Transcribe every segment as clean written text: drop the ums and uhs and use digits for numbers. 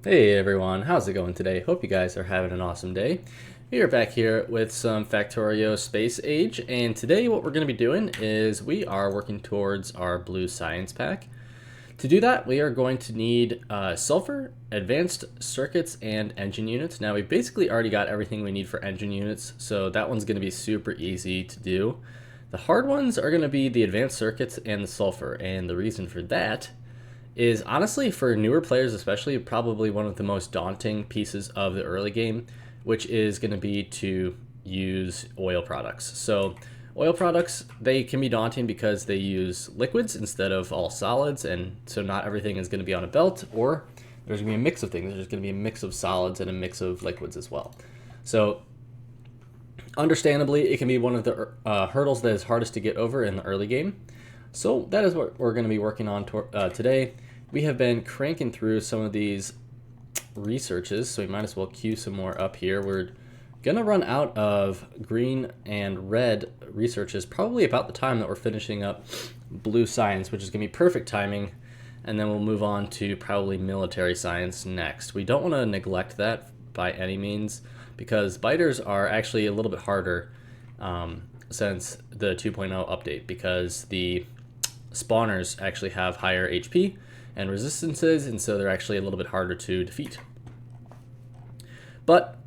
Hey everyone, how's it going today? Hope you guys are having an awesome day. We are back here with some Factorio Space Age, and today what we're going to be doing is we are working towards our blue science pack. To do that, we are going to need sulfur, advanced circuits, and engine units. Now we basically already got everything we need for engine units, so that one's going to be super easy to do. The hard ones are going to be the advanced circuits and the sulfur, and the reason for that is honestly for newer players especially probably one of the most daunting pieces of the early game, which is going to be to use oil products. So oil products, they can be daunting because they use liquids instead of all solids, and so not everything is going to be on a belt, or there's going to be a mix of things. There's going to be a mix of solids and a mix of liquids as well. So understandably, it can be one of the hurdles that is hardest to get over in the early game. So that is what we're going to be working on today. We have been cranking through some of these researches, so we might as well queue some more up here. We're going to run out of green and red researches probably about the time that we're finishing up blue science, which is going to be perfect timing, and then we'll move on to probably military science next. We don't want to neglect that by any means, because biters are actually a little bit harder since the 2.0 update, because the spawners actually have higher HP and resistances, and so they're actually a little bit harder to defeat. But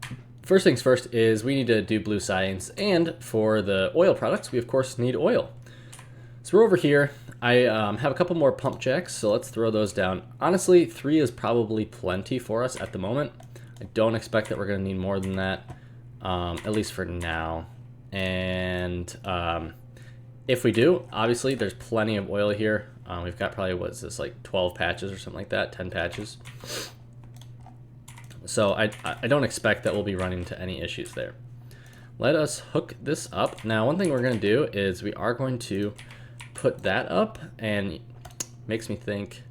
first things first is we need to do blue science, and for the oil products, we of course need oil. So we're over here. I have a couple more pump jacks, so let's throw those down. Honestly, 3 is probably plenty for us at the moment. I don't expect that we're going to need more than that, at least for now. And if we do, obviously there's plenty of oil here. We've got probably, what is this, like 12 patches or something like that, 10 patches. So I don't expect that we'll be running into any issues there. Let us hook this up. Now, one thing we're going to do is we are going to put that up, and it makes me think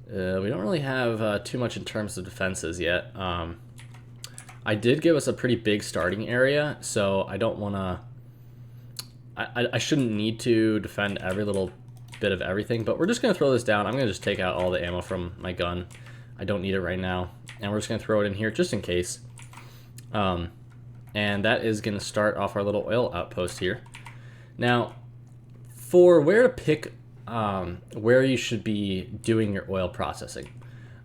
we don't really have too much in terms of defenses yet. I did give us a pretty big starting area, so I don't want to... I shouldn't need to defend every little bit of everything, but we're just going to throw this down. I'm going to just take out all the ammo from my gun. I don't need it right now, and we're just going to throw it in here just in case. And that is going to start off our little oil outpost here. Now, for where to pick where you should be doing your oil processing,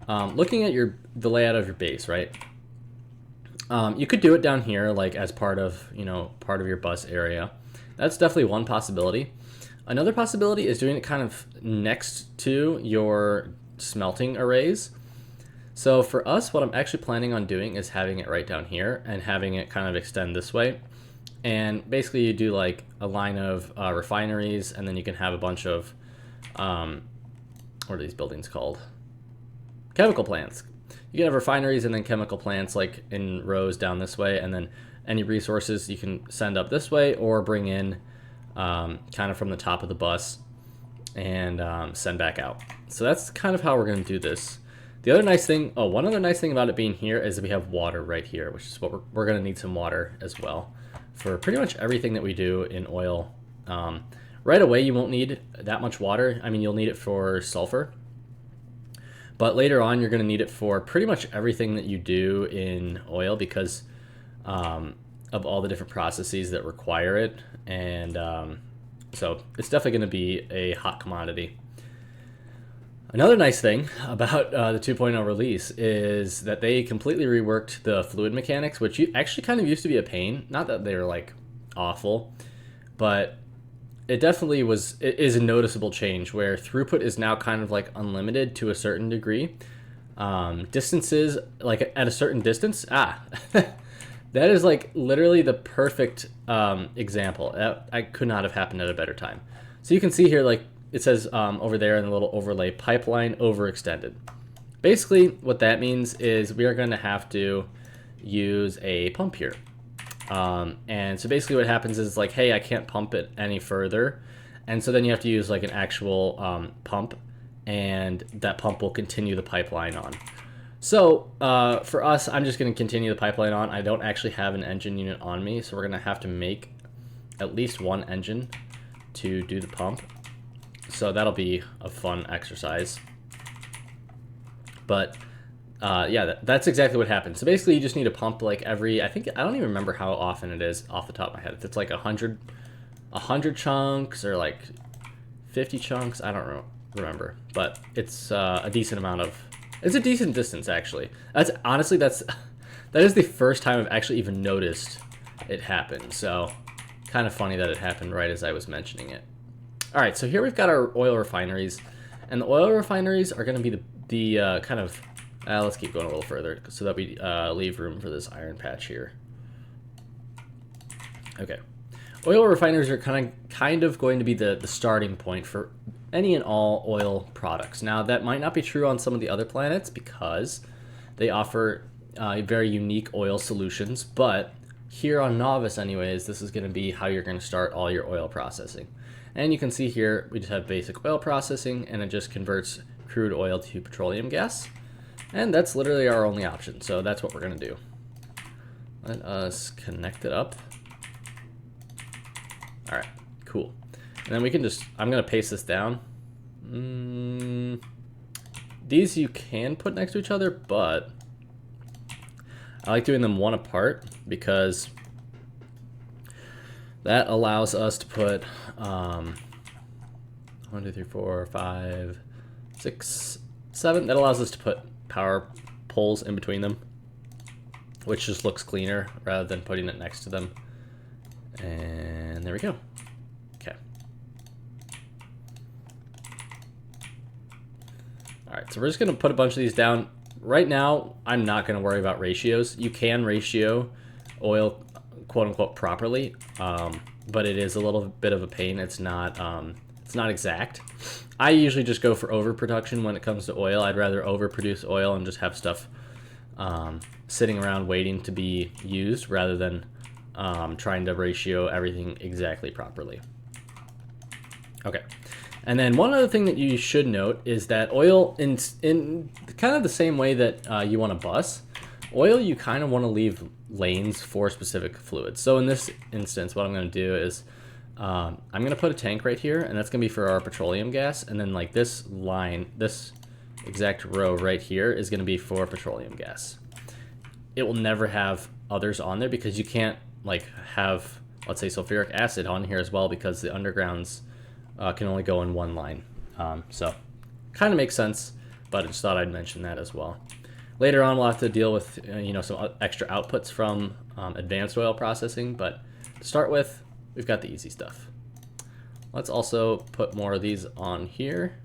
looking at the layout of your base, right? You could do it down here, like as part of your bus area. That's definitely one possibility. Another possibility is doing it kind of next to your smelting arrays. So for us, what I'm actually planning on doing is having it right down here and having it kind of extend this way. And basically you do like a line of refineries, and then you can have a bunch of, what are these buildings called? Chemical plants. You can have refineries and then chemical plants like in rows down this way, and then any resources you can send up this way or bring in kind of from the top of the bus and send back out. So that's kind of how we're going to do this. The other nice thing, one other nice thing about it being here is that we have water right here, which is what we're going to need some water as well for pretty much everything that we do in oil. Right away, you won't need that much water. I mean, you'll need it for sulfur, but later on, you're going to need it for pretty much everything that you do in oil because of all the different processes that require it. And so it's definitely going to be a hot commodity. Another nice thing about the 2.0 release is that they completely reworked the fluid mechanics, which actually kind of used to be a pain. Not that they were like awful, but it definitely is a noticeable change where throughput is now kind of like unlimited to a certain degree. Distances, like at a certain distance, that is like literally the perfect example. I could not have happened at a better time. So you can see here, like it says over there in the little overlay, pipeline overextended. Basically, what that means is we are going to have to use a pump here. And so basically what happens is like, hey, I can't pump it any further. And so then you have to use like an actual pump, and that pump will continue the pipeline on. So for us, I'm just going to continue the pipeline on. I don't actually have an engine unit on me, so we're going to have to make at least one engine to do the pump. So that'll be a fun exercise. But yeah, that's exactly what happens. So basically, you just need to pump like every. I don't even remember how often it is off the top of my head. If it's like 100 chunks or like 50 chunks, I don't remember. But it's a decent amount of. It's a decent distance actually. That's honestly that is the first time I've actually even noticed it happen. So kind of funny that it happened right as I was mentioning it. All right, so here we've got our oil refineries, and the oil refineries are going to be the kind of. Let's keep going a little further so that we leave room for this iron patch here. Okay. Oil refineries are kind of going to be the starting point for any and all oil products. Now, that might not be true on some of the other planets because they offer very unique oil solutions, but here on Novice anyways, this is going to be how you're going to start all your oil processing. And you can see here, we just have basic oil processing, and it just converts crude oil to petroleum gas. And that's literally our only option, so that's what we're going to do. Let us connect it up. All right, cool. And then we can just, I'm going to paste this down. These you can put next to each other, but I like doing them one apart because that allows us to put 1, 2, 3, 4, 5, 6, 7. That allows us to put power poles in between them, which just looks cleaner rather than putting it next to them. And there we go. Okay. All right, so we're just gonna put a bunch of these down. Right now, I'm not gonna worry about ratios. You can ratio oil, quote unquote, properly, but it is a little bit of a pain. It's not exact. I usually just go for overproduction when it comes to oil. I'd rather overproduce oil and just have stuff sitting around waiting to be used rather than trying to ratio everything exactly properly. Okay. And then one other thing that you should note is that oil, in kind of the same way that you want a bus, oil you kind of want to leave lanes for specific fluids. So in this instance, what I'm going to do is I'm going to put a tank right here, and that's going to be for our petroleum gas. And then like this line, this exact row right here is going to be for petroleum gas. It will never have others on there because you can't like have, let's say, sulfuric acid on here as well because the undergrounds can only go in one line. So kind of makes sense, but I just thought I'd mention that as well. Later on, we'll have to deal with some extra outputs from advanced oil processing, but to start with, we've got the easy stuff. Let's also put more of these on here.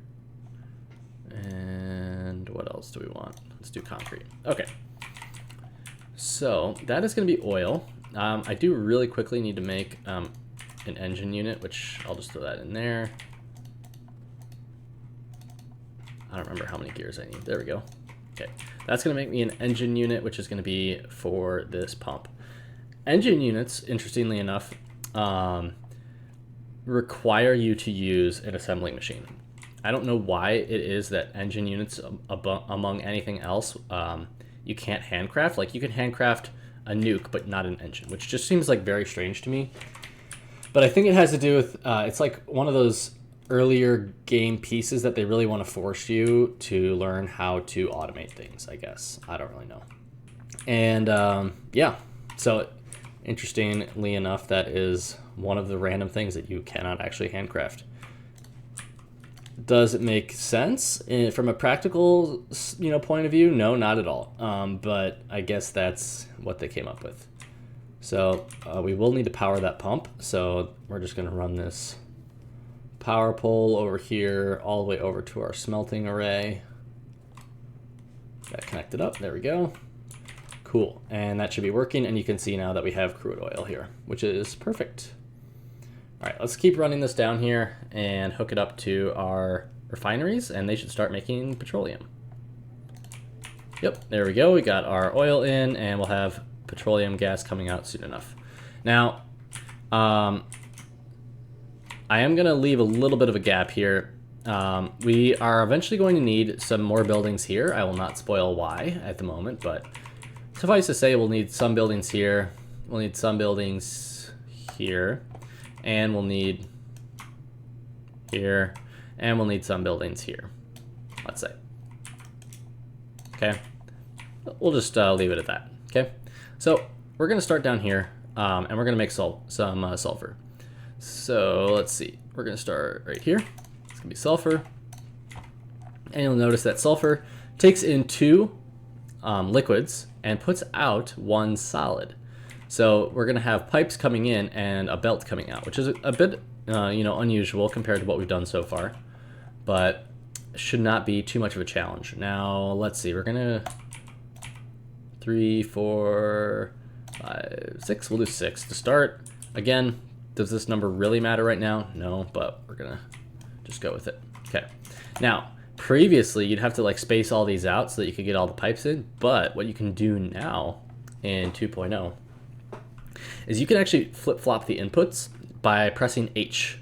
And what else do we want? Let's do concrete. Okay. So that is going to be oil. I do really quickly need to make an engine unit, which I'll just throw that in there. I don't remember how many gears I need. There we go. Okay. That's going to make me an engine unit, which is going to be for this pump. Engine units, interestingly enough, require you to use an assembling machine. I don't know why it is that engine units, among anything else, you can't handcraft. Like, you can handcraft a nuke, but not an engine, which just seems like very strange to me. But I think it has to do with, it's like one of those earlier game pieces that they really want to force you to learn how to automate things, I guess. I don't really know. And yeah, so interestingly enough, that is one of the random things that you cannot actually handcraft. Does it make sense from a practical, point of view? No, not at all. But I guess that's what they came up with. So we will need to power that pump. So we're just going to run this power pole over here all the way over to our smelting array. Got connected up. There we go. Cool. And that should be working. And you can see now that we have crude oil here, which is perfect. All right, let's keep running this down here and hook it up to our refineries, and they should start making petroleum. Yep, there we go. We got our oil in, and we'll have petroleum gas coming out soon enough. Now, I am going to leave a little bit of a gap here. We are eventually going to need some more buildings here. I will not spoil why at the moment, but suffice to say, we'll need some buildings here. We'll need some buildings here. And we'll need here, and we'll need some buildings here, let's say. Okay, we'll just leave it at that. Okay, so we're gonna start down here, and we're gonna make some sulfur. So let's see, we're gonna start right here. It's gonna be sulfur, and you'll notice that sulfur takes in 2 liquids and puts out 1 solid. So we're gonna have pipes coming in and a belt coming out, which is a bit unusual compared to what we've done so far, but should not be too much of a challenge. Now let's see, we're gonna 3, 4, 5, 6. We'll do 6 to start. Again, does this number really matter right now? No, but we're gonna just go with it. Okay. Now, previously you'd have to like space all these out so that you could get all the pipes in, but what you can do now in 2.0 is you can actually flip-flop the inputs by pressing H.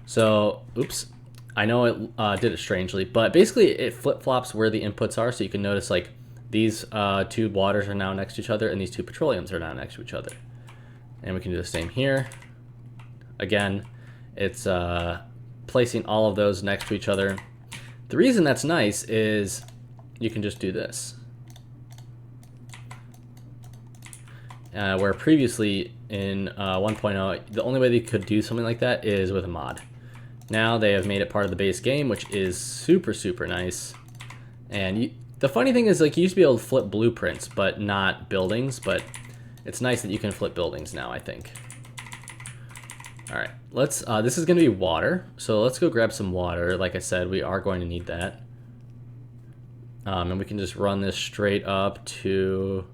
So, oops, I know it did it strangely, but basically it flip-flops where the inputs are, so you can notice like these 2 waters are now next to each other and these 2 petroleums are now next to each other. And we can do the same here. Again, it's placing all of those next to each other. The reason that's nice is you can just do this. Where previously in 1.0, the only way they could do something like that is with a mod. Now they have made it part of the base game, which is super, super nice. And the funny thing is, like, you used to be able to flip blueprints, but not buildings, but it's nice that you can flip buildings now, I think. All right, let's, this is gonna be water, so let's go grab some water. Like I said, we are going to need that. And we can just run this straight up to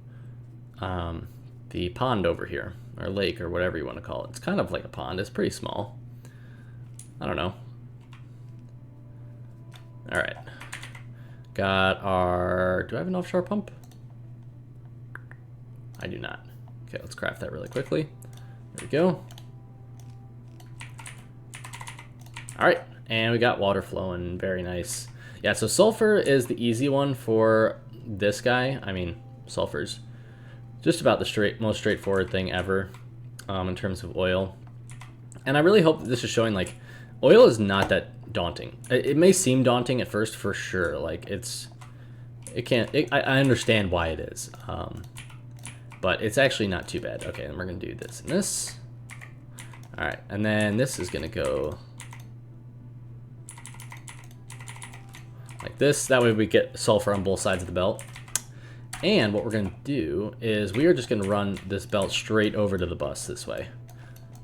the pond over here, or lake, or whatever you want to call it. It's kind of like a pond, it's pretty small. I don't know. All right, got our, do I have an offshore pump? I do not. Okay, let's craft that really quickly. There we go. All right, and we got water flowing, very nice. Yeah, so sulfur is the easy one for this guy. I mean, sulfur's just about the most straightforward thing ever in terms of oil. And I really hope that this is showing, like, oil is not that daunting. It may seem daunting at first, for sure. Like, I understand why it is. But it's actually not too bad. Okay, and we're gonna do this and this. All right, and then this is gonna go like this. That way we get sulfur on both sides of the belt. And what we're gonna do is we are just gonna run this belt straight over to the bus this way.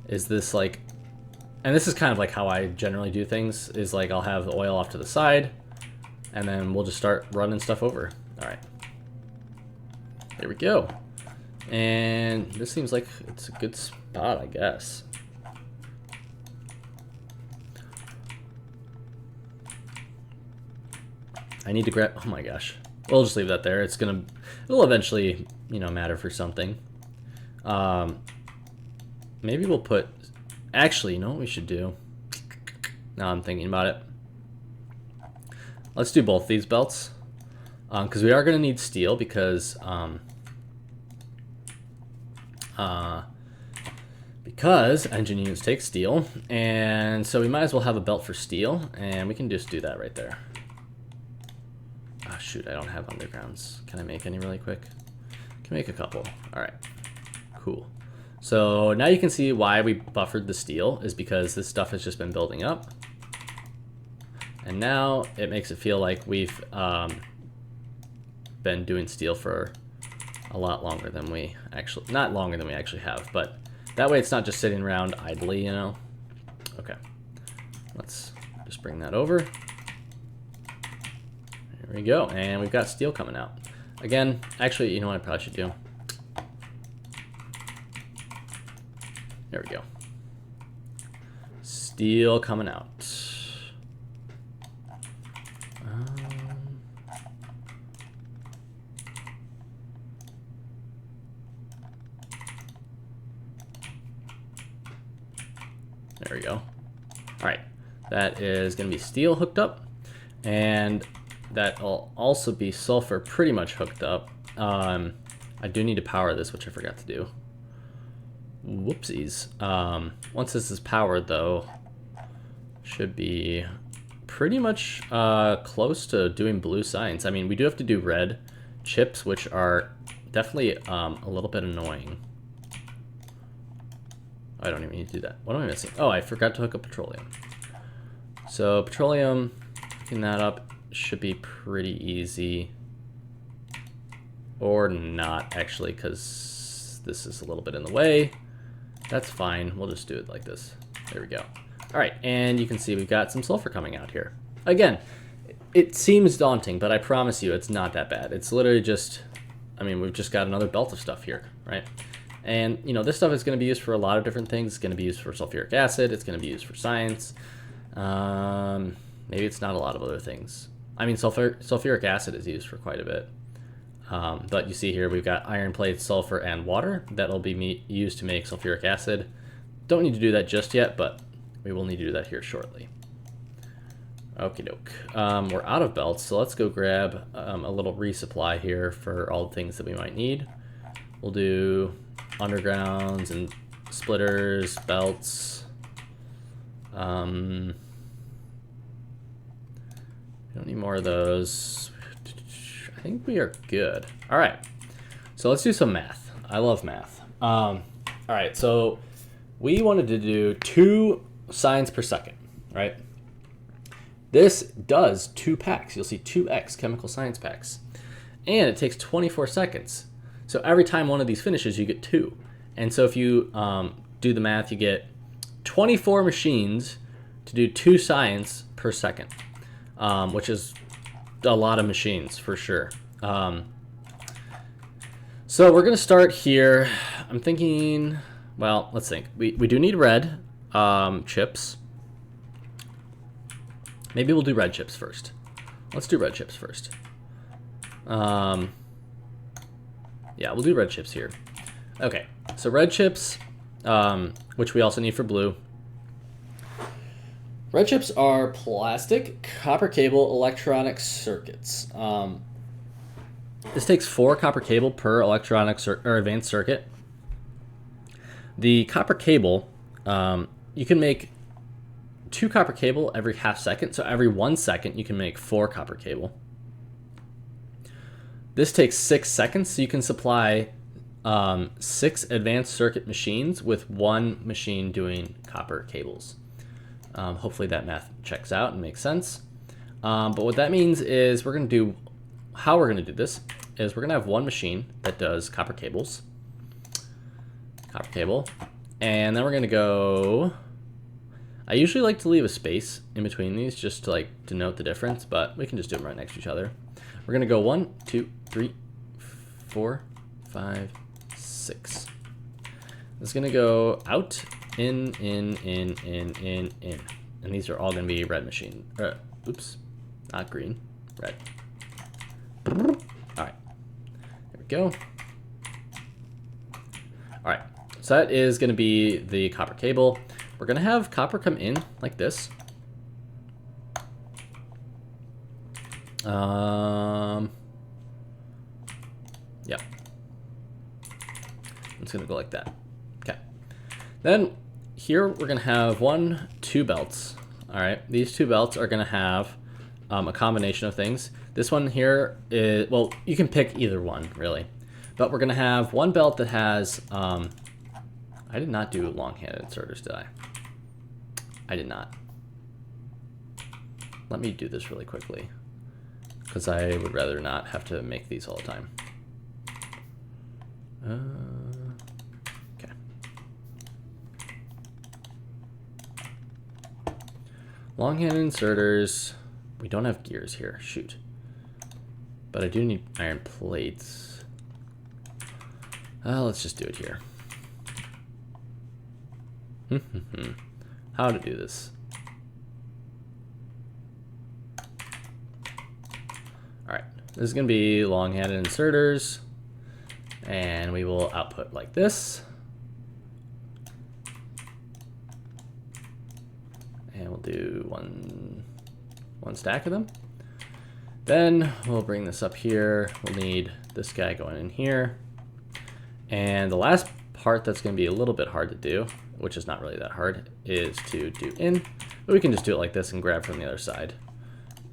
Is this like, and this is kind of like how I generally do things, is like I'll have the oil off to the side and then we'll just start running stuff over. All right, there we go. And this seems like it's a good spot, I guess. I need to grab, oh my gosh. We'll just leave that there. It'll eventually, matter for something. Maybe we'll put, actually, you know what we should do? Now I'm thinking about it. Let's do both these belts. Because we are going to need steel because engine units take steel, and so we might as well have a belt for steel, and we can just do that right there. Oh shoot, I don't have undergrounds. Can I make any really quick? Can make a couple. All right, cool. So now you can see why we buffered the steel is because this stuff has just been building up, and now it makes it feel like we've been doing steel for a lot longer than we actually, not longer than we actually have, but that way it's not just sitting around idly, Okay, let's just bring that over. There we go, and we've got steel coming out. Again, actually, you know what I probably should do? There we go. Steel coming out. There we go. All right, that is gonna be steel hooked up, and that'll also be sulfur pretty much hooked up. I do need to power this, which I forgot to do. Whoopsies. Once this is powered, though, should be pretty much close to doing blue science. I mean, we do have to do red chips, which are definitely a little bit annoying. I don't even need to do that. What am I missing? Oh, I forgot to hook up petroleum. So petroleum, hooking that up should be pretty easy. Or not, actually, because this is a little bit in the way. That's fine. We'll just do it like this. There we go. All right, and you can see we've got some sulfur coming out here. Again, it seems daunting, but I promise you it's not that bad. It's literally just, I mean, we've just got another belt of stuff here, right? And, you know, this stuff is going to be used for a lot of different things. It's going to be used for sulfuric acid. It's going to be used for science. Maybe it's not a lot of other things. I mean, sulfuric acid is used for quite a bit. But you see here we've got iron plates, sulfur, and water. That'll be used to make sulfuric acid. Don't need to do that just yet, but we will need to do that here shortly. Okie doke. We're out of belts, so let's go grab a little resupply here for all the things that we might need. We'll do undergrounds and splitters, belts. We don't need more of those. I think we are good. All right, so let's do some math. I love math. All right, so we wanted to do 2 science per second, right? This does 2 packs. You'll see 2x chemical science packs. And it takes 24 seconds. So every time one of these finishes, you get 2. And so if you do the math, you get 24 machines to do 2 science per second, which is a lot of machines for sure. So we're going to start here. I'm thinking, well, let's think. We do need red chips. Maybe we'll do red chips first. Let's do red chips first. Yeah, we'll do red chips here. Okay, so red chips, which we also need for blue. Red chips are plastic, copper cable, electronic circuits. This takes 4 copper cable per electronic or advanced circuit. The copper cable, you can make 2 copper cable every half second, so every 1 second you can make 4 copper cable. This takes 6 seconds, so you can supply 6 advanced circuit machines with 1 machine doing copper cables. Hopefully that math checks out and makes sense. But what that means is we're going to do, how we're going to do this is we're going to have 1 machine that does copper cables, copper cable, and then we're going to go, I usually like to leave a space in between these just to like denote the difference, but we can just do them right next to each other. We're going to go 1, 2, 3, 4, 5, 6. It's going to go out, in. And these are all going to be red machine. Oops, not green, red. All right, there we go. All right, so that is going to be the copper cable. We're going to have copper come in like this. Yep. It's going to go like that. Okay. Then here we're going to have 1, 2 belts. All right. These 2 belts are going to have a combination of things. This one here is, well, you can pick either one really, but we're going to have 1 belt that has, I did not do long-handed inserters, did I? I did not. Let me do this really quickly, because I would rather not have to make these all the time. Okay. Long-handed inserters. We don't have gears here. Shoot. But I do need iron plates. Let's just do it here. How to do this. Alright, this is going to be long-handed inserters, and we will output like this. And we'll do one stack of them. Then we'll bring this up here. We'll need this guy going in here. And the last part that's going to be a little bit hard to do, which is not really that hard, is to do in. But we can just do it like this and grab from the other side.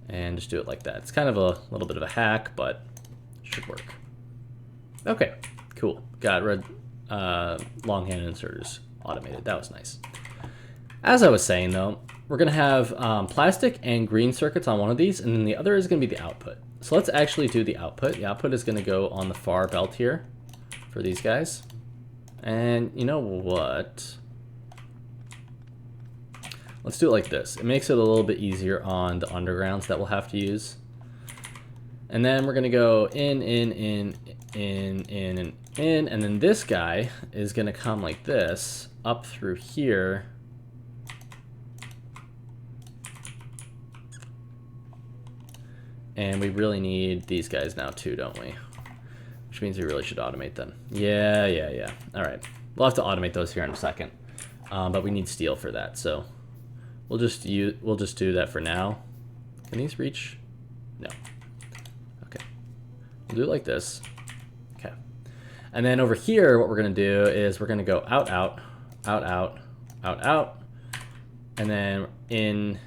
And just do it like that. It's kind of a little bit of a hack, but Should work. Okay, cool. Got red longhand inserters automated. That was nice. As I was saying though, we're gonna have plastic and green circuits on one of these, and then the other is gonna be the output. So let's actually do the output. The output is gonna go on the far belt here for these guys. And you know what? Let's do it like this. It makes it a little bit easier on the undergrounds that we'll have to use. And then we're gonna go in, and then this guy is gonna come like this, up through here. And we really need these guys now too, don't we? Which means we really should automate them. Yeah. All right, we'll have to automate those here in a second. But we need steel for that, so we'll just do that for now. Can these reach? No. Okay. We'll do it like this. Okay. And then over here, what we're gonna do is we're gonna go out, out, out, out, out, out, and then in.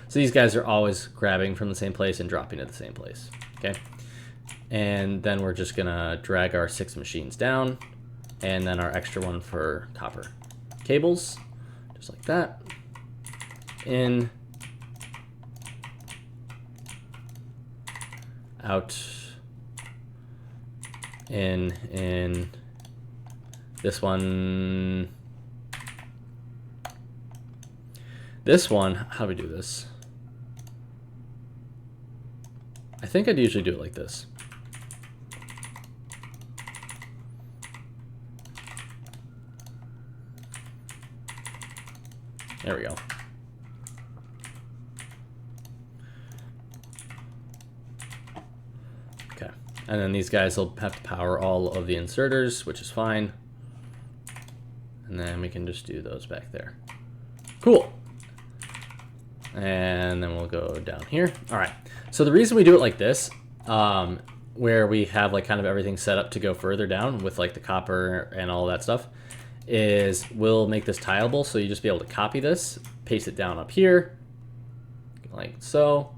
So these guys are always grabbing from the same place and dropping at the same place, okay? And then we're just gonna drag our 6 machines down, and then our extra one for copper cables, just like that. In, out, in, this one. This one, how do we do this? I think I'd usually do it like this. There we go. Okay, and then these guys will have to power all of the inserters, which is fine. And then we can just do those back there. Cool. And then we'll go down here. All right, so the reason we do it like this, where we have like kind of everything set up to go further down with like the copper and all that stuff, is we'll make this tileable, so you just be able to copy this, paste it down up here, like so,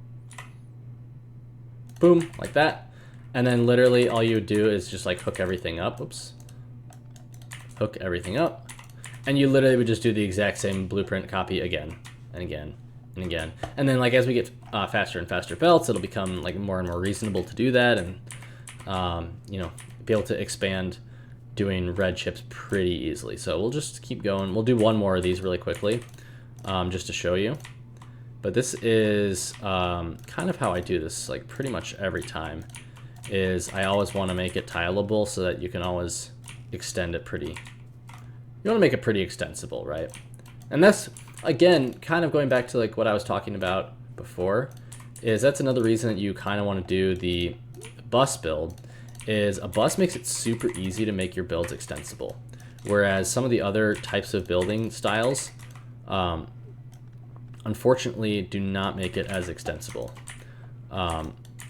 boom, like that. And then literally all you would do is just like hook everything up, oops, hook everything up, and you literally would just do the exact same blueprint copy again and again and again. And then like as we get faster and faster belts, it'll become like more and more reasonable to do that, and you know, be able to expand doing red chips pretty easily. So we'll just keep going. We'll do one more of these really quickly, just to show you. But this is kind of how I do this, like pretty much every time, is I always want to make it tileable so that you can always extend it pretty. You want to make it pretty extensible, right? And that's, again, kind of going back to like what I was talking about before, is that's another reason that you kind of want to do the bus build, is a bus makes it super easy to make your builds extensible. Whereas some of the other types of building styles, unfortunately, do not make it as extensible.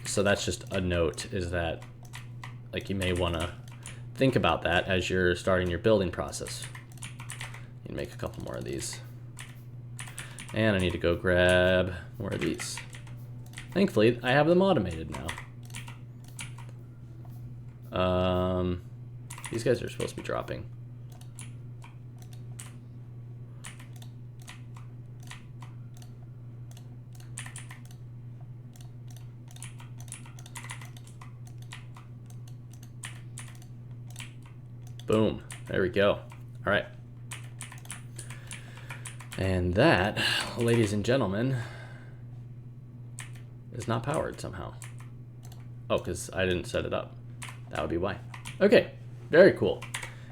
So that's just a note, is that like you may want to think about that as you're starting your building process. You make a couple more of these. And I need to go grab more of these. Thankfully, I have them automated now. These guys are supposed to be dropping. Boom. There we go. All right. And that, ladies and gentlemen, is not powered somehow. Oh, because I didn't set it up. That would be why. Okay, very cool.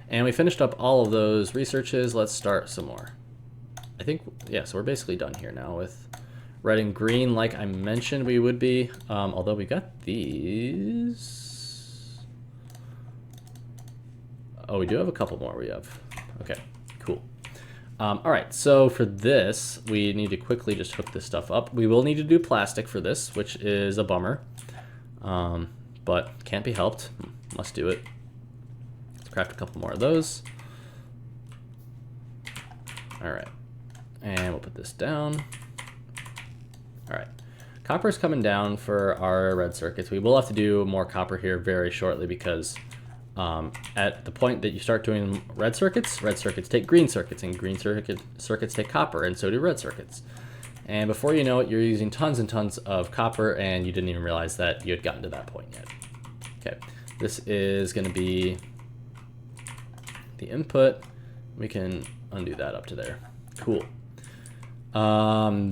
And we finished up all of those researches. Let's start some more. I think, yeah, so we're basically done here now with red and green, like I mentioned we would be. Although we got these. Oh, we do have a couple more we have. Okay, cool. All right, so for this, we need to quickly just hook this stuff up. We will need to do plastic for this, which is a bummer, but can't be helped. Must do it. Let's craft a couple more of those. All right, and we'll put this down. All right, Copper is coming down for our red circuits. We will have to do more copper here very shortly because at the point that you start doing red circuits take green circuits, and green circuits take copper, and so do red circuits. And before you know it, you're using tons and tons of copper, and you didn't even realize that you had gotten to that point yet. Okay, this is going to be the input. We can undo that up to there. Cool.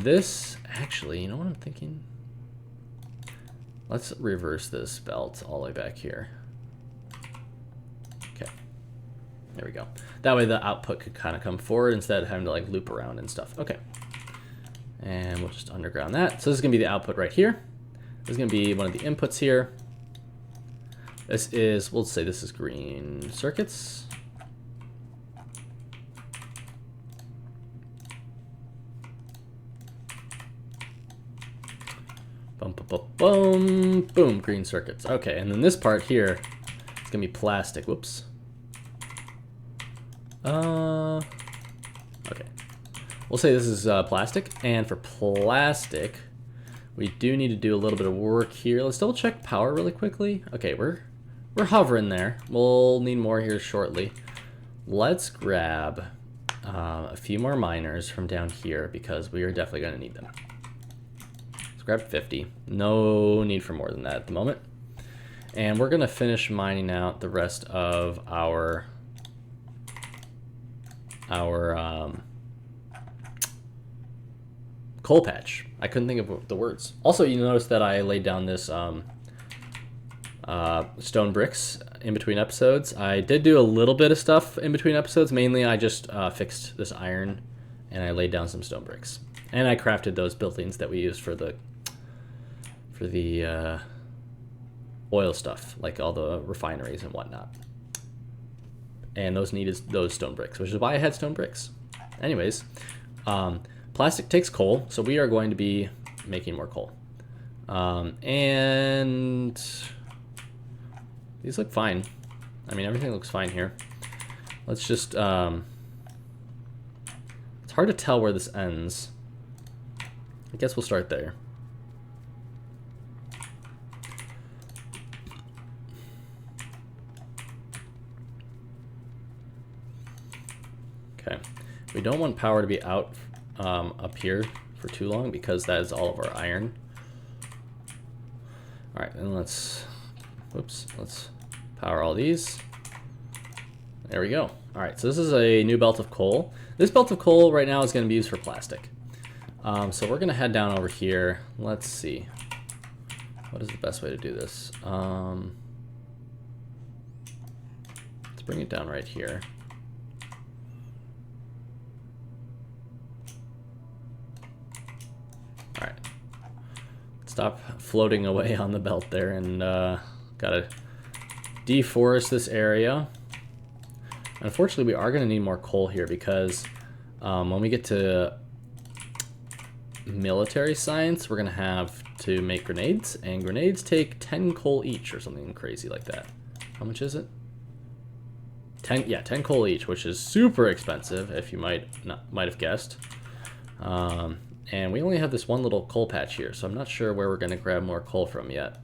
This, actually, you know what I'm thinking? Let's reverse this belt all the way back here. Okay, there we go. That way the output could kind of come forward instead of having to like loop around and stuff. Okay, and we'll just underground that. So this is gonna be the output right here. This is gonna be one of the inputs here. This is, we'll say this is green circuits. Boom, boom, boom, boom, boom, green circuits. Okay, and then this part here is gonna be plastic. Whoops. Okay. We'll say this is plastic, and for plastic, we do need to do a little bit of work here. Let's double check power really quickly. Okay, we're hovering there. We'll need more here shortly. Let's grab a few more miners from down here because we are definitely gonna need them. Grab 50. No need for more than that at the moment. And we're gonna finish mining out the rest of our coal patch. I couldn't think of the words. Also, you notice that I laid down this stone bricks in between episodes. I did do a little bit of stuff in between episodes. Mainly, I just fixed this iron, and I laid down some stone bricks. And I crafted those buildings that we used for the oil stuff, like all the refineries and whatnot. And those needed those stone bricks, which is why I had stone bricks. Anyways, plastic takes coal, so we are going to be making more coal. And these look fine. I mean, everything looks fine here. Let's just, it's hard to tell where this ends. I guess we'll start there. Okay, we don't want power to be out up here for too long because that is all of our iron. All right, and let's power all these. There we go. All right, so this is a new belt of coal. This belt of coal right now is going to be used for plastic. So we're going to head down over here. Let's see. What is the best way to do this? Let's bring it down right here. All right. Stop floating away on the belt there, and gotta deforest this area. Unfortunately, we are going to need more coal here because when we get to military science, we're going to have to make grenades, and grenades take 10 coal each or something crazy like that. How much is it? 10, yeah, 10 coal each, which is super expensive, if you might have guessed. And we only have this one little coal patch here, so I'm not sure where we're going to grab more coal from yet.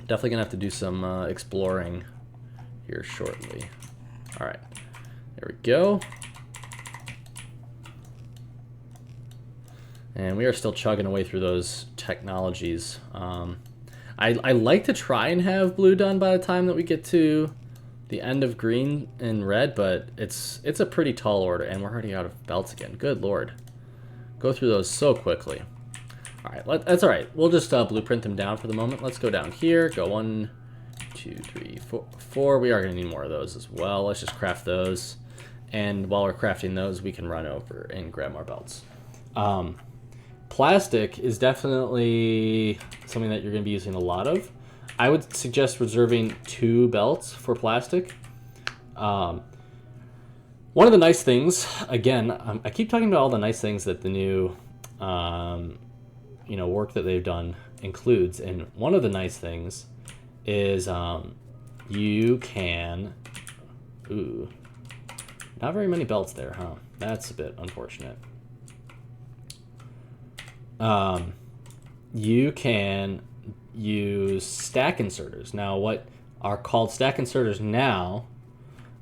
Definitely going to have to do some exploring here shortly. All right, there we go. And we are still chugging away through those technologies. I like to try and have blue done by the time that we get to the end of green and red, but it's a pretty tall order, and we're already out of belts again. Good lord. Go through those so quickly. All right, that's all right. We'll just blueprint them down for the moment. Let's go down here. Go 1, 2, 3, 4. We are going to need more of those as well. Let's just craft those. And while we're crafting those, we can run over and grab more belts. Plastic is definitely something that you're going to be using a lot of. I would suggest reserving 2 belts for plastic. One of the nice things, again, I keep talking about all the nice things that the new work that they've done includes, and one of the nice things is you can, not very many belts there, huh? That's a bit unfortunate. you can use stack inserters. Now, what are called stack inserters now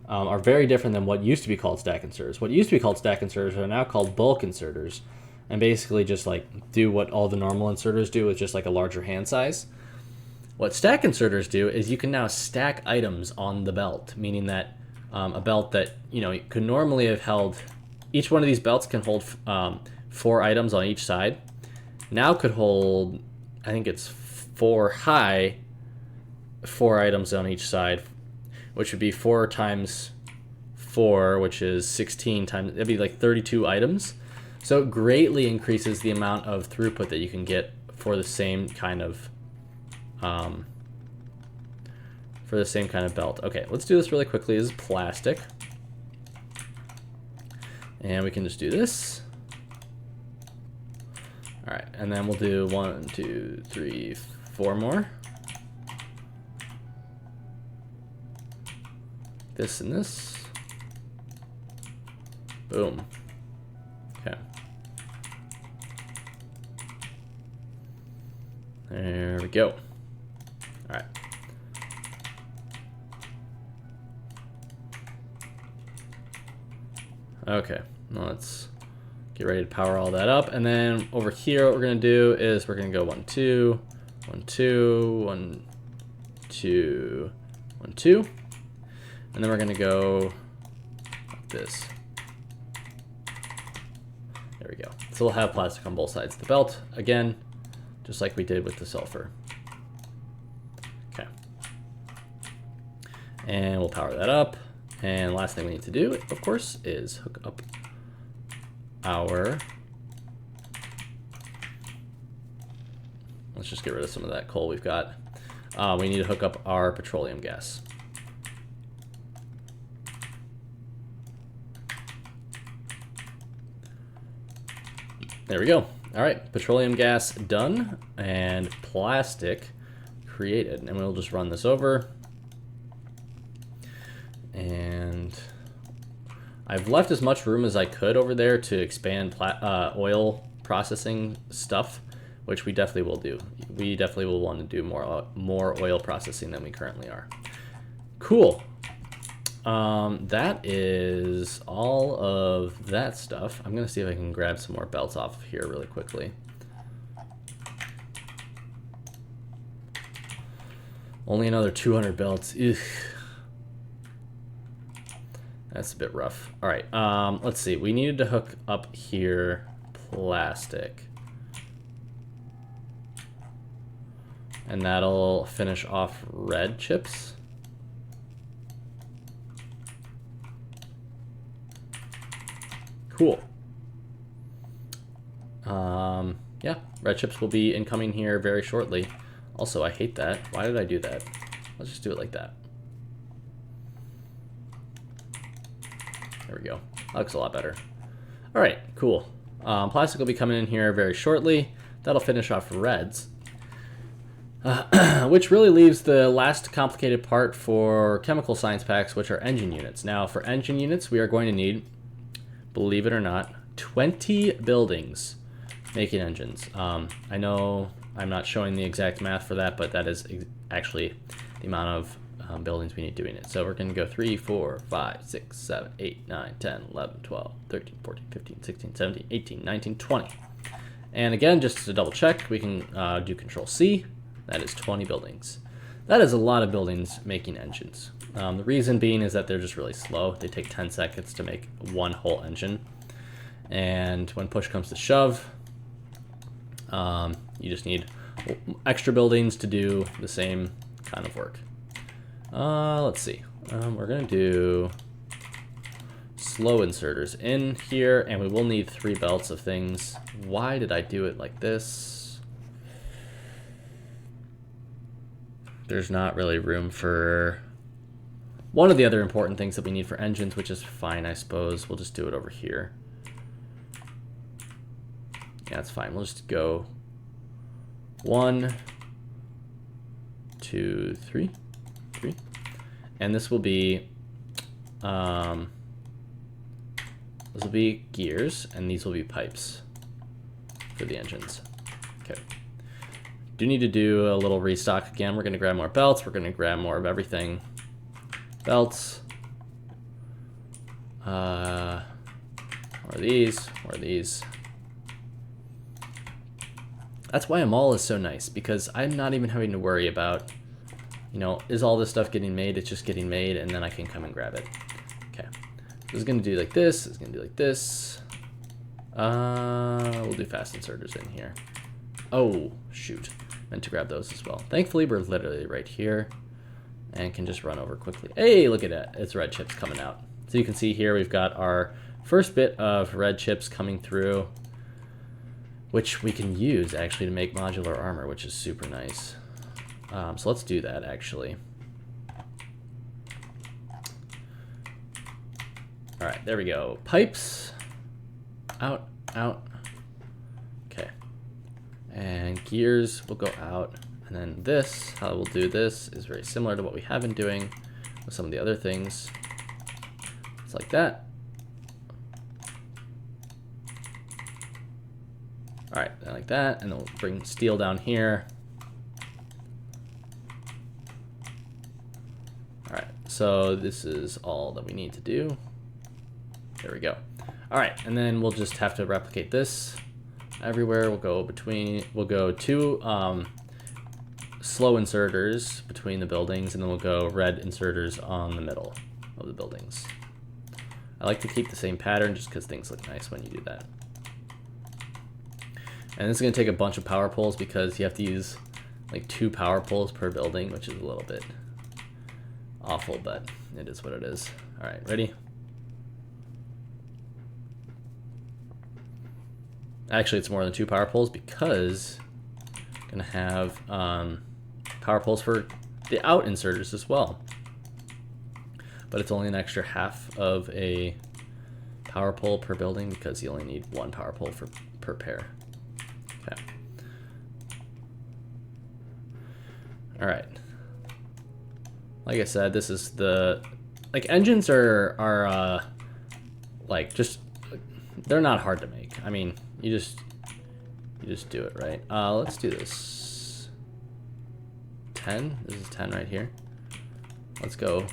are very different than what used to be called stack inserters. What used to be called stack inserters are now called bulk inserters, and basically just like do what all the normal inserters do with just like a larger hand size. What stack inserters do is you can now stack items on the belt, meaning that a belt that could normally have held, each one of these belts can hold 4 items on each side. Now could hold, I think it's 4 items on each side, which would be 4 times 4, which is 16 times, that'd be like 32 items. So it greatly increases the amount of throughput that you can get for the same kind of belt. Okay, let's do this really quickly. This is plastic. And we can just do this. All right, and then we'll do 1, 2, 3, 4 more. This and this. Boom. Okay. There we go. All right. Okay, now let's get ready to power all that up. And then over here, what we're gonna do is we're gonna go 1, 2, 1, 2, 1, 2, 1, 2. And then we're gonna go like this. There we go. So we'll have plastic on both sides of the belt, again, just like we did with the sulfur. Okay. And we'll power that up. And last thing we need to do, of course, is hook up our, let's just get rid of some of that coal we've got. We need to hook up our petroleum gas. There we go. All right, petroleum gas done and plastic created. And we'll just run this over. And I've left as much room as I could over there to expand oil processing stuff, which we definitely will do. We definitely will want to do more oil processing than we currently are. Cool. That is all of that stuff. I'm gonna see if I can grab some more belts off of here really quickly. Only another 200 belts. Ugh. That's a bit rough. All right, let's see. We needed to hook up here plastic. And that'll finish off red chips. Cool. Yeah, red chips will be incoming here very shortly. Also, I hate that. Why did I do that? Let's just do it like that. There we go. That looks a lot better. All right, cool. Plastic will be coming in here very shortly. That'll finish off reds. Which really leaves the last complicated part for chemical science packs, which are engine units. Now, for engine units, we are going to need, believe it or not, 20 buildings making engines. I know I'm not showing the exact math for that, but that is actually the amount of buildings we need doing it. So we're going to go 3, 4, 5, 6, 7, 8, 9, 10, 11, 12, 13, 14, 15, 16, 17, 18, 19, 20. And again, just to double check, we can do Control-C. That is 20 buildings. That is a lot of buildings making engines. The reason being is that they're just really slow. They take 10 seconds to make one whole engine. And when push comes to shove, you just need extra buildings to do the same kind of work. Let's see. We're going to do slow inserters in here, and we will need 3 belts of things. Why did I do it like this? There's not really room for one of the other important things that we need for engines, which is fine, I suppose. We'll just do it over here. Yeah, it's fine. We'll just go 1, 2, 3. And this will be gears, and these will be pipes for the engines. Okay. Do need to do a little restock again. We're gonna grab more belts. We're gonna grab more of everything. Belts. More of these. More of these. That's why a mall is so nice, because I'm not even having to worry about, you know, is all this stuff getting made? It's just getting made, and then I can come and grab it. Okay. This is gonna do like this. It's gonna do like this. We'll do fast inserters in here. Oh, shoot. Meant to grab those as well. Thankfully, we're literally right here and can just run over quickly. Hey, look at that. It's red chips coming out. So you can see here we've got our first bit of red chips coming through, which we can use actually to make modular armor, which is super nice. So let's do that actually. All right, there we go. Pipes. Out, out. Okay. And gears will go out. And then this, how we'll do this is very similar to what we have been doing with some of the other things. It's like that. All right, like that. And then we'll bring steel down here. All right, so this is all that we need to do. There we go. All right, and then we'll just have to replicate this everywhere. We'll go two slow inserters between the buildings, and then we'll go red inserters on the middle of the buildings. I like to keep the same pattern just because things look nice when you do that. And this is gonna take a bunch of power poles because you have to use like 2 power poles per building, which is a little bit awful, but it is what it is. All right, ready? Actually, it's more than 2 power poles because I'm gonna have power poles for the out inserters as well. But it's only an extra half of a power pole per building because you only need 1 power pole per pair. Okay. All right. Like I said, this is the, like, engines are like just, they're not hard to make. I mean, you just do it, right? Let's do this. 10. This is 10 right here. Let's go.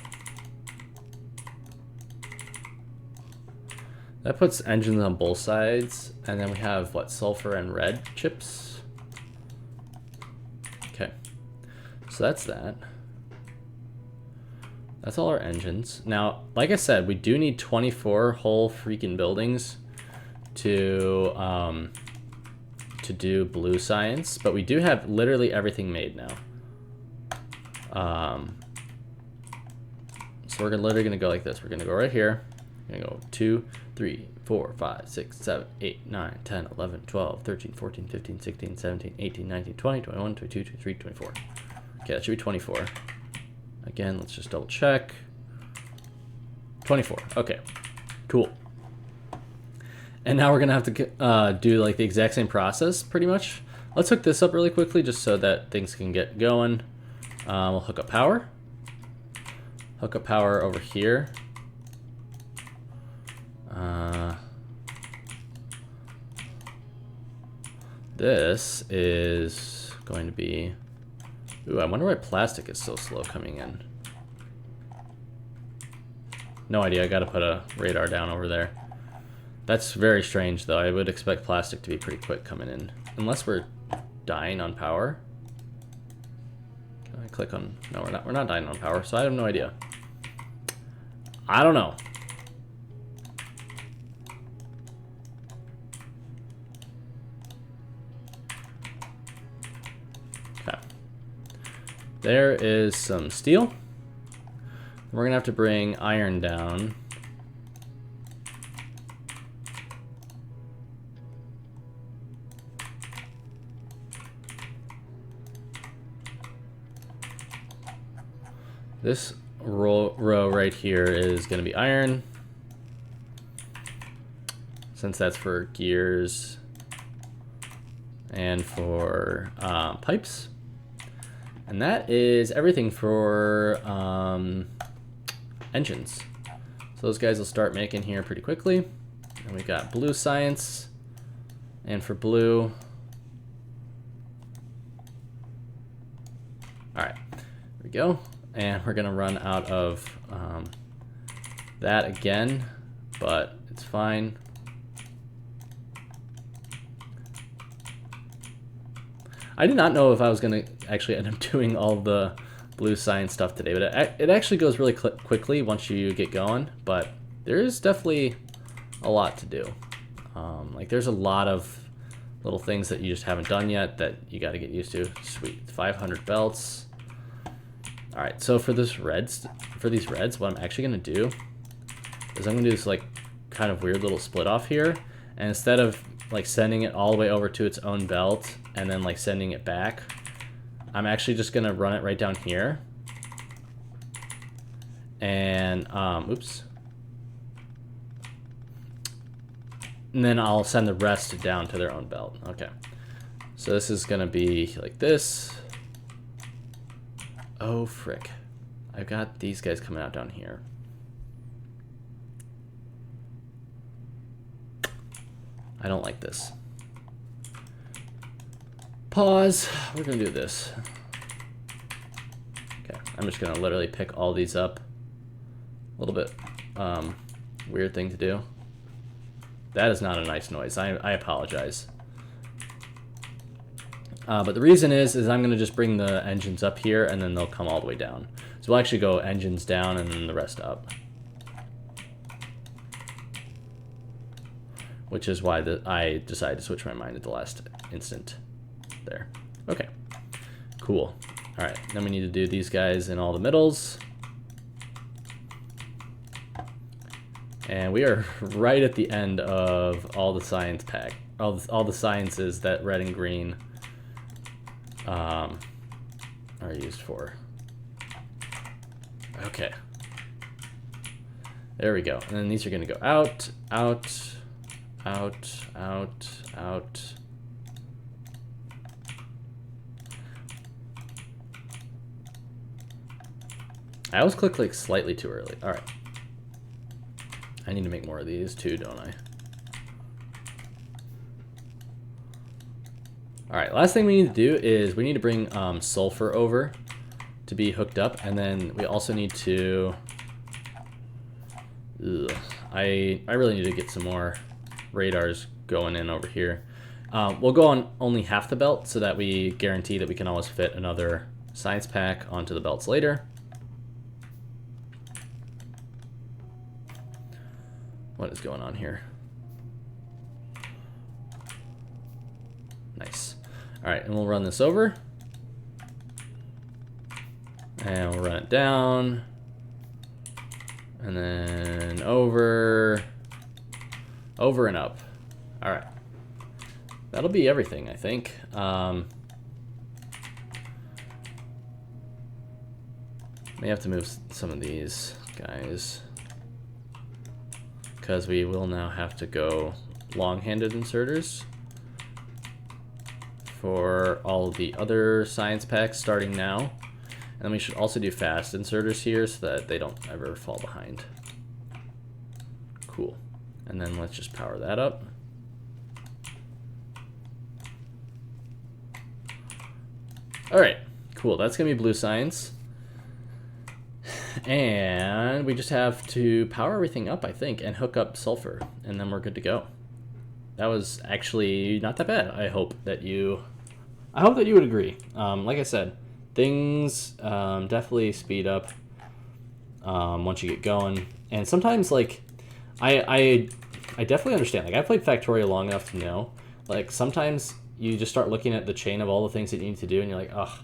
That puts engines on both sides, and then we have what, sulfur and red chips. Okay, so that's that. That's all our engines. Now, like I said, we do need 24 whole freaking buildings to do blue science, but we do have literally everything made now. So we're literally gonna go like this. We're gonna go right here. We're gonna go 2, 3, 4, 5, 6, 7, 8, 9, 10, 11, 12, 13, 14, 15, 16, 17, 18, 19, 20, 21, 22, 23, 24. Okay, that should be 24. Again, let's just double check. 24. Okay, cool. And now we're gonna have to do like the exact same process, pretty much. Let's hook this up really quickly just so that things can get going. We'll hook up power. Hook up power over here. This is going to be... Ooh, I wonder why plastic is so slow coming in. No idea, I gotta put a radar down over there. That's very strange though. I would expect plastic to be pretty quick coming in. Unless we're dying on power. Can I click on... No, we're not dying on power, so I have no idea. I don't know. Okay. There is some steel. We're gonna have to bring iron down. This row right here is going to be iron, since that's for gears and for pipes. And that is everything for engines. So those guys will start making here pretty quickly. And we got blue science, and for blue, All right, there we go. And we're gonna run out of that again, but it's fine. I did not know if I was gonna actually end up doing all the blue science stuff today, but it actually goes really quickly once you get going, but there is definitely a lot to do. Like there's a lot of little things that you just haven't done yet that you got to get used to. Sweet, 500 belts. All right, so for these reds, what I'm actually gonna do is I'm gonna do this like kind of weird little split off here, and instead of like sending it all the way over to its own belt and then like sending it back, I'm actually just gonna run it right down here. And oops. And then I'll send the rest down to their own belt. Okay. So this is gonna be like this. Oh frick. I've got these guys coming out down here. I don't like this. Pause. We're gonna do this. Okay, I'm just gonna literally pick all these up. A little bit weird thing to do. That is not a nice noise. I apologize. But the reason is I'm gonna just bring the engines up here and then they'll come all the way down. So we'll actually go engines down and then the rest up. Which is why I decided to switch my mind at the last instant there. Okay, cool. All right, then we need to do these guys in all the middles. And we are right at the end of all the science pack, all the sciences that red and green are used for. Okay. There we go. And then these are gonna go out, out, out, out, out. I always click like slightly too early. All right. I need to make more of these too, don't I? All right, last thing we need to do is we need to bring sulfur over to be hooked up, and then we also need to, I really need to get some more radars going in over here. We'll go on only half the belt so that we guarantee that we can always fit another science pack onto the belts later. What is going on here? Nice. All right, and we'll run this over. And we'll run it down. And then over. Over and up. All right. That'll be everything, I think. May have to move some of these guys, because we will now have to go long-handed inserters for all of the other science packs starting now. And then we should also do fast inserters here so that they don't ever fall behind. Cool. And then let's just power that up. All right, cool. That's gonna be blue science. And we just have to power everything up, I think, and hook up sulfur, and then we're good to go. That was actually not that bad. I hope that you would agree. Like I said, things definitely speed up once you get going. And sometimes, like, I definitely understand. Like, I played Factorio long enough to know, like, sometimes you just start looking at the chain of all the things that you need to do, and you're like, ugh,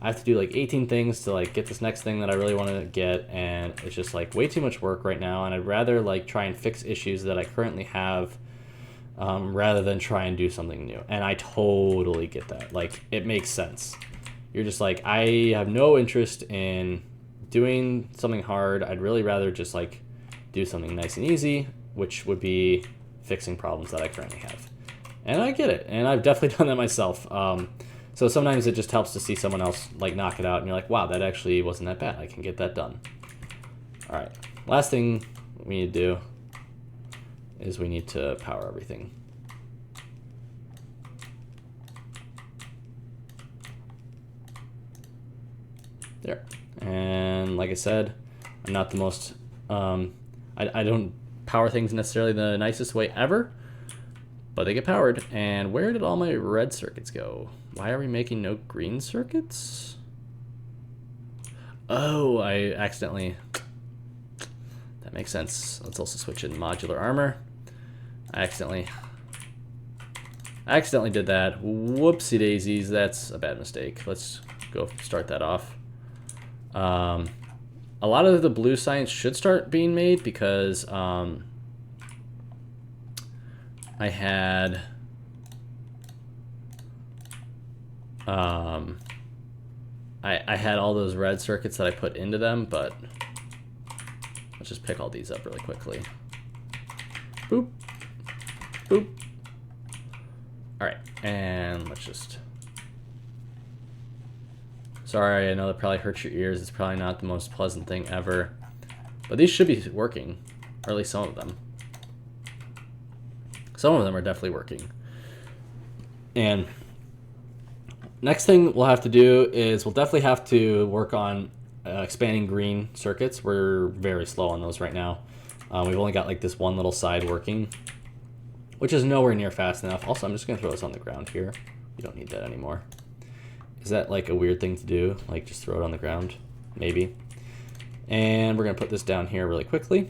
I have to do like 18 things to like get this next thing that I really want to get, and it's just like way too much work right now, and I'd rather like try and fix issues that I currently have rather than try and do something new. And I totally get that. Like, it makes sense. You're just like, I have no interest in doing something hard. I'd really rather just like do something nice and easy, which would be fixing problems that I currently have. And I get it, and I've definitely done that myself. So sometimes it just helps to see someone else like knock it out, and you're like, wow, that actually wasn't that bad. I can get that done. All right, last thing we need to do is we need to power everything. There. And like I said, I'm not the most, I don't power things necessarily the nicest way ever, but they get powered. And where did all my red circuits go? Why are we making no green circuits? Oh, I accidentally, that makes sense. Let's also switch in modular armor. I accidentally did that. Whoopsie daisies, that's a bad mistake. Let's go start that off. A lot of the blue science should start being made because I had I had all those red circuits that I put into them, but let's just pick all these up really quickly. Boop, boop. All right, and let's just, sorry, I know that probably hurts your ears. It's probably not the most pleasant thing ever, but these should be working, or at least some of them. Some of them are definitely working. And next thing we'll have to do is we'll definitely have to work on expanding green circuits. We're very slow on those right now. We've only got like this one little side working, which is nowhere near fast enough. Also, I'm just gonna throw this on the ground here. You don't need that anymore. Is that like a weird thing to do? Like just throw it on the ground? Maybe. And we're gonna put this down here really quickly.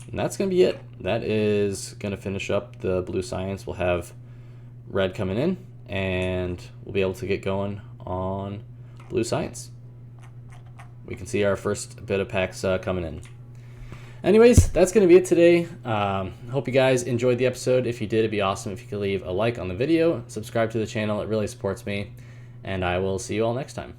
And that's gonna be it. That is gonna finish up the blue science. We'll have red coming in, and we'll be able to get going on blue science. We can see our first bit of packs coming in. Anyways, that's going to be it today. Hope you guys enjoyed the episode. If you did, it'd be awesome if you could leave a like on the video, subscribe to the channel. It really supports me, and I will see you all next time.